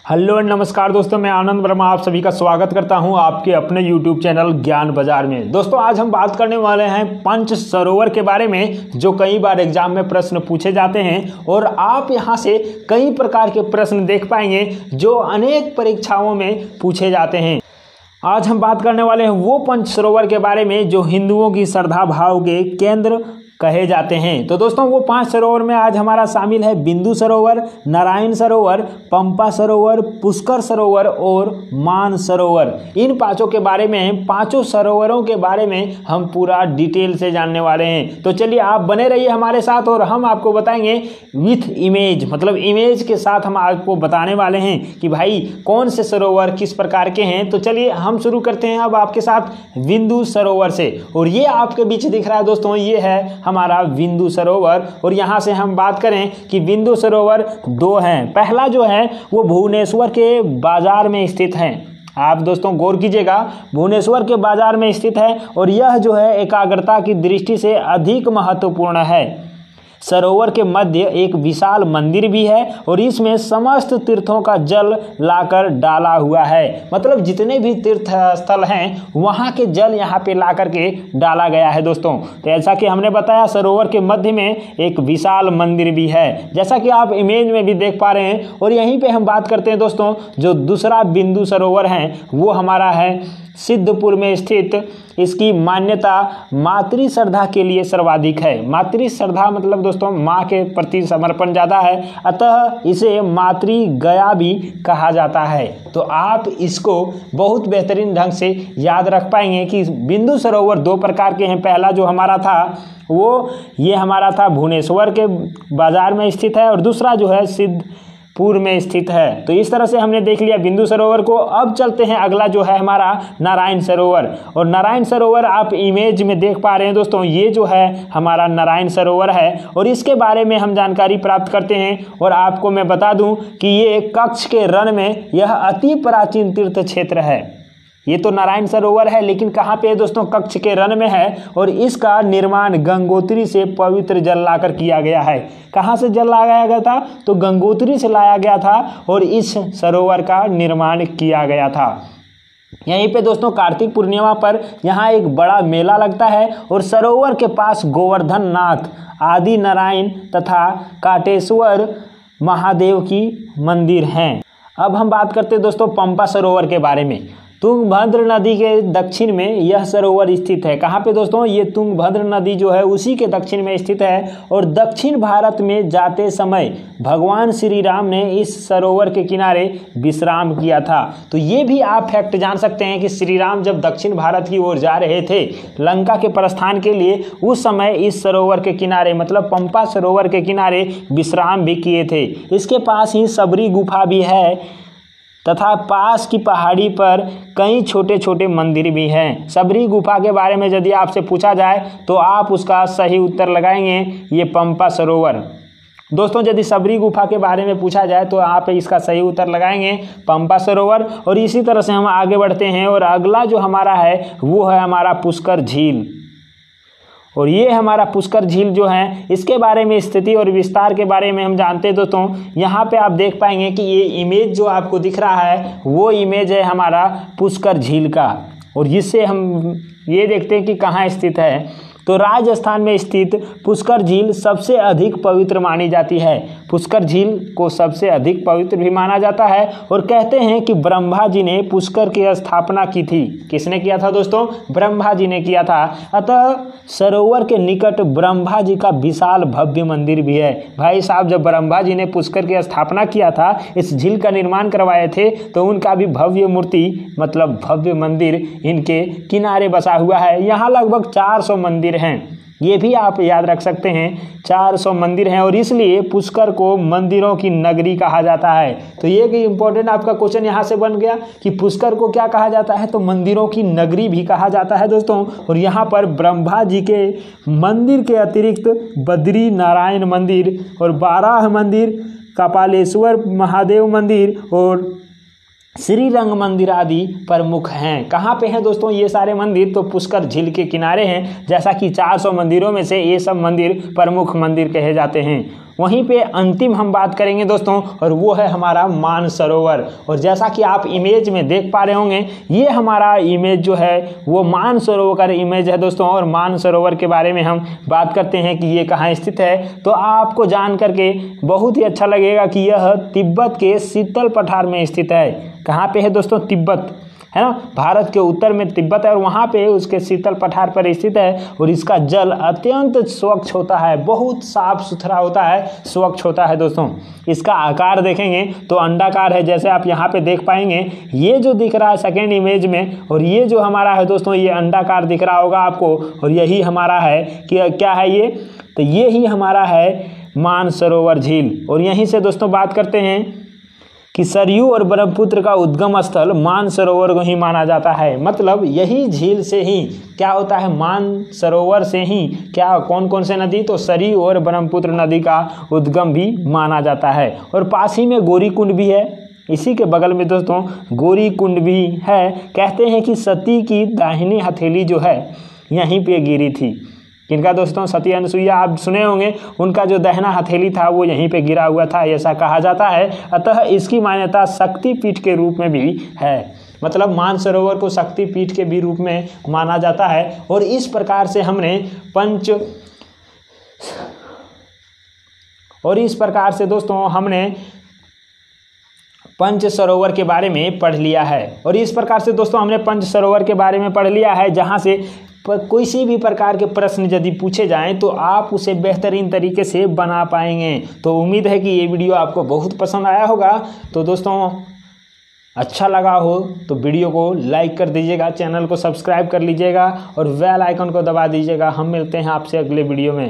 Hello and नमस्कार दोस्तों, मैं आनंद वर्मा आप सभी का स्वागत करता हूं आपके अपने यूट्यूब चैनल ज्ञान बाजार में। दोस्तों आज हम बात करने वाले हैं पंच सरोवर के बारे में, जो कई बार एग्जाम में प्रश्न पूछे जाते हैं और आप यहां से कई प्रकार के प्रश्न देख पाएंगे जो अनेक परीक्षाओं में पूछे जाते हैं। आज हम बात करने वाले हैं वो पंच सरोवर के बारे में जो हिंदुओं की श्रद्धा भाव के केंद्र कहे जाते हैं। तो दोस्तों वो 5 सरोवर में आज हमारा शामिल है बिंदु सरोवर, नारायण सरोवर, पंपा सरोवर, पुष्कर सरोवर और मान सरोवर। इन पांचों के बारे में, पांचों सरोवरों के बारे में हम पूरा डिटेल से जानने वाले हैं। तो चलिए आप बने रहिए हमारे साथ और हम आपको बताएंगे विथ इमेज, मतलब इमेज के साथ हम आपको बताने वाले हैं कि भाई कौन से सरोवर किस प्रकार के हैं। तो चलिए हम शुरू करते हैं अब आपके साथ बिंदु सरोवर से। और ये आपके बीच दिख रहा है दोस्तों, ये है हमारा बिंदु सरोवर। और यहाँ से हम बात करें कि बिंदु सरोवर 2 हैं। पहला जो है वो भुवनेश्वर के बाजार में स्थित है। आप दोस्तों गौर कीजिएगा, भुवनेश्वर के बाजार में स्थित है और यह जो है एकाग्रता की दृष्टि से अधिक महत्वपूर्ण है। सरोवर के मध्य एक विशाल मंदिर भी है और इसमें समस्त तीर्थों का जल लाकर डाला हुआ है। मतलब जितने भी तीर्थ स्थल हैं वहाँ के जल यहाँ पे ला करके डाला गया है दोस्तों। तो ऐसा कि हमने बताया सरोवर के मध्य में एक विशाल मंदिर भी है, जैसा कि आप इमेज में भी देख पा रहे हैं। और यहीं पे हम बात करते हैं दोस्तों, जो दूसरा बिंदु सरोवर है वो हमारा है सिद्धपुर में स्थित। इसकी मान्यता मातृ श्रद्धा के लिए सर्वाधिक है। मातृ श्रद्धा मतलब दोस्तों माँ के प्रति समर्पण ज़्यादा है, अतः इसे मातृ गया भी कहा जाता है। तो आप इसको बहुत बेहतरीन ढंग से याद रख पाएंगे कि बिंदु सरोवर 2 प्रकार के हैं। पहला जो हमारा था वो ये हमारा था भुवनेश्वर के बाजार में स्थित है और दूसरा जो है सिद्धपुर में स्थित है। तो इस तरह से हमने देख लिया बिंदु सरोवर को। अब चलते हैं अगला जो है हमारा नारायण सरोवर। और नारायण सरोवर आप इमेज में देख पा रहे हैं दोस्तों, ये जो है हमारा नारायण सरोवर है और इसके बारे में हम जानकारी प्राप्त करते हैं। और आपको मैं बता दूं कि ये कच्छ के रण में यह अति प्राचीन तीर्थ क्षेत्र है। ये तो नारायण सरोवर है लेकिन कहाँ पे है दोस्तों? कच्छ के रण में है। और इसका निर्माण गंगोत्री से पवित्र जल लाकर किया गया है। कहाँ से जल लाया गया था? तो गंगोत्री से लाया गया था और इस सरोवर का निर्माण किया गया था। यहीं पे दोस्तों कार्तिक पूर्णिमा पर यहाँ एक बड़ा मेला लगता है और सरोवर के पास गोवर्धन नाथ, आदि नारायण तथा काटेश्वर महादेव की मंदिर हैं। अब हम बात करते हैं दोस्तों पंपा सरोवर के बारे में। तुंगभद्र नदी के दक्षिण में यह सरोवर स्थित है। कहाँ पे दोस्तों? ये तुंगभद्र नदी जो है उसी के दक्षिण में स्थित है। और दक्षिण भारत में जाते समय भगवान श्री राम ने इस सरोवर के किनारे विश्राम किया था। तो ये भी आप फैक्ट जान सकते हैं कि श्री राम जब दक्षिण भारत की ओर जा रहे थे लंका के प्रस्थान के लिए, उस समय इस सरोवर के किनारे मतलब पंपा सरोवर के किनारे विश्राम भी किए थे। इसके पास ही सबरी गुफा भी है तथा पास की पहाड़ी पर कई छोटे छोटे मंदिर भी हैं। सबरी गुफा के बारे में यदि आपसे पूछा जाए तो आप उसका सही उत्तर लगाएंगे ये पंपा सरोवर। दोस्तों यदि सबरी गुफा के बारे में पूछा जाए तो आप इसका सही उत्तर लगाएंगे पंपा सरोवर। और इसी तरह से हम आगे बढ़ते हैं और अगला जो हमारा है वो है हमारा पुष्कर झील। और ये हमारा पुष्कर झील जो है इसके बारे में स्थिति और विस्तार के बारे में हम जानते हैं दोस्तों। यहाँ पे आप देख पाएंगे कि ये इमेज जो आपको दिख रहा है वो इमेज है हमारा पुष्कर झील का। और जिससे हम ये देखते हैं कि कहाँ स्थित है, तो राजस्थान में स्थित पुष्कर झील सबसे अधिक पवित्र मानी जाती है। पुष्कर झील को सबसे अधिक पवित्र भी माना जाता है और कहते हैं कि ब्रह्मा जी ने पुष्कर की स्थापना की थी। किसने किया था दोस्तों? ब्रह्मा जी ने किया था। अतः सरोवर के निकट ब्रह्मा जी का विशाल भव्य मंदिर भी है। भाई साहब जब ब्रह्मा जी ने पुष्कर की स्थापना किया था, इस झील का निर्माण करवाए थे, तो उनका भी भव्य मूर्ति मतलब भव्य मंदिर इनके किनारे बसा हुआ है। यहाँ लगभग 400 मंदिर हैं। ये भी आप याद रख सकते हैं 400 मंदिर हैं और इसलिए पुष्कर को मंदिरों की नगरी कहा जाता है। तो ये कि इंपॉर्टेंट आपका क्वेश्चन यहाँ से बन गया कि पुष्कर को क्या कहा जाता है? तो मंदिरों की नगरी भी कहा जाता है दोस्तों। और यहाँ पर ब्रह्मा जी के मंदिर के अतिरिक्त बद्री नारायण मंदिर और बाराह मंदिर, कपालेश्वर महादेव मंदिर और श्री रंग मंदिर आदि प्रमुख हैं। कहाँ पे हैं दोस्तों ये सारे मंदिर? तो पुष्कर झील के किनारे हैं। जैसा कि 400 मंदिरों में से ये सब मंदिर प्रमुख मंदिर कहे जाते हैं। वहीं पे अंतिम हम बात करेंगे दोस्तों, और वो है हमारा मानसरोवर। और जैसा कि आप इमेज में देख पा रहे होंगे, ये हमारा इमेज जो है वो मानसरोवर का इमेज है दोस्तों। और मानसरोवर के बारे में हम बात करते हैं कि ये कहाँ स्थित है, तो आपको जान करके बहुत ही अच्छा लगेगा कि यह तिब्बत के शीतल पठार में स्थित है। कहाँ पे है दोस्तों? तिब्बत, है ना, भारत के उत्तर में तिब्बत है और वहाँ पे उसके शीतल पठार पर स्थित है। और इसका जल अत्यंत स्वच्छ होता है, बहुत साफ सुथरा होता है, स्वच्छ होता है दोस्तों। इसका आकार देखेंगे तो अंडाकार है, जैसे आप यहाँ पे देख पाएंगे। ये जो दिख रहा है सेकेंड इमेज में, और ये जो हमारा है दोस्तों, ये अंडाकार दिख रहा होगा आपको। और यही हमारा है कि क्या है ये, तो ये ही हमारा है मानसरोवर झील। और यहीं से दोस्तों बात करते हैं कि सरयू और ब्रह्मपुत्र का उद्गम स्थल मानसरोवर को ही माना जाता है। मतलब यही झील से ही क्या होता है, मानसरोवर से ही क्या कौन कौन से नदी, तो सरयू और ब्रह्मपुत्र नदी का उद्गम भी माना जाता है। और पास ही में गौरी कुंड भी है, इसी के बगल में दोस्तों गौरी कुंड भी है। कहते हैं कि सती की दाहिनी हथेली जो है यहीं पे गिरी थी। किनका दोस्तों? सती अनुसुईया, आप सुने होंगे, उनका जो दाहिना हथेली था वो यहीं पे गिरा हुआ था, ऐसा कहा जाता है। अतः इसकी मान्यता शक्तिपीठ के रूप में भी है। मतलब मानसरोवर को शक्तिपीठ के भी रूप में माना जाता है। और इस प्रकार से हमने दोस्तों हमने पंच सरोवर के बारे में पढ़ लिया है। और इस प्रकार से दोस्तों हमने पंच सरोवर के बारे में पढ़ लिया है, जहाँ से कोई भी प्रकार के प्रश्न यदि पूछे जाएं तो आप उसे बेहतरीन तरीके से बना पाएंगे। तो उम्मीद है कि ये वीडियो आपको बहुत पसंद आया होगा। तो दोस्तों अच्छा लगा हो तो वीडियो को लाइक कर दीजिएगा, चैनल को सब्सक्राइब कर लीजिएगा और बेल आइकन को दबा दीजिएगा। हम मिलते हैं आपसे अगले वीडियो में।